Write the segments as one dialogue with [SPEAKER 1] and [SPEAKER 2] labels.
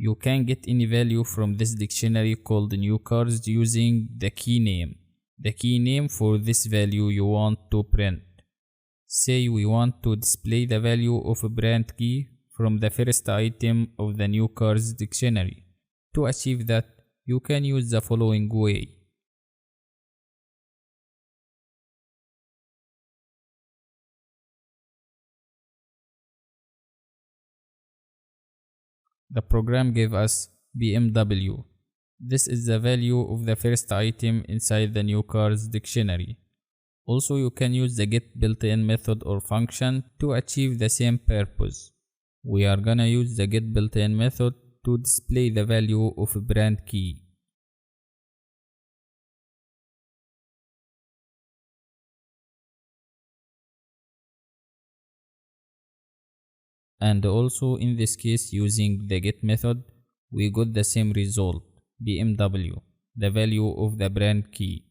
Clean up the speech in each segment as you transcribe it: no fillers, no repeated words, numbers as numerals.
[SPEAKER 1] You can get any value from this dictionary called new cars using the key name. The key name for this value you want to print. Say we want to display the value of a brand key from the first item of the new cars dictionary. To achieve that, you can use the following way. The program gave us BMW. This is the value of the first item inside the new cars dictionary. Also, you can use the get built-in method or function to achieve the same purpose. We are gonna use the get built-in method to display the value of a brand key. And also in this case, using the get method, we got the same result, BMW, the value of the brand key.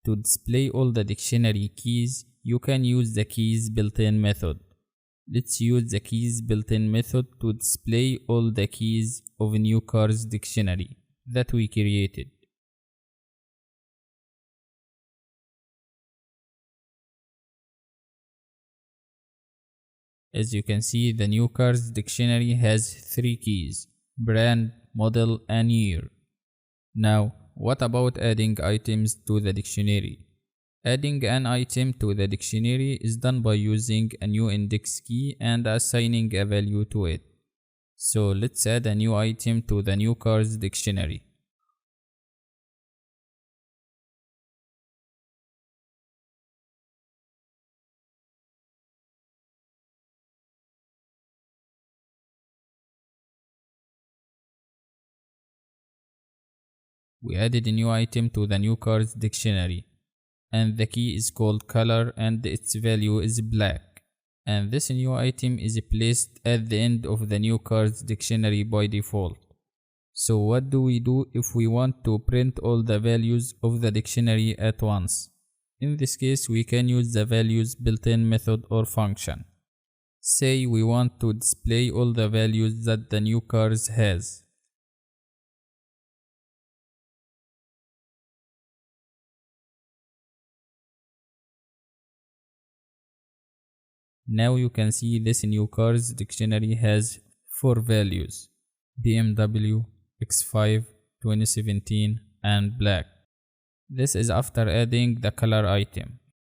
[SPEAKER 1] To display all the dictionary keys, you can use the keys built-in method. Let's use the keys built-in method to display all the keys of a new cars dictionary that we created. As you can see, the new cars dictionary has 3 keys: brand, model, and year. Now, what about adding items to the dictionary? Adding an item to the dictionary is done by using a new index key and assigning a value to it. So let's add a new item to the new cars dictionary. We added a new item to the new cars dictionary, and the key is called color and its value is black. And this new item is placed at the end of the new cars dictionary by default. So what do we do if we want to print all the values of the dictionary at once? In this case, we can use the values built-in method or function. Say we want to display all the values that the new cars has. Now you can see this new cars dictionary has 4 values: BMW, X5, 2017, and black. This is after adding the color item.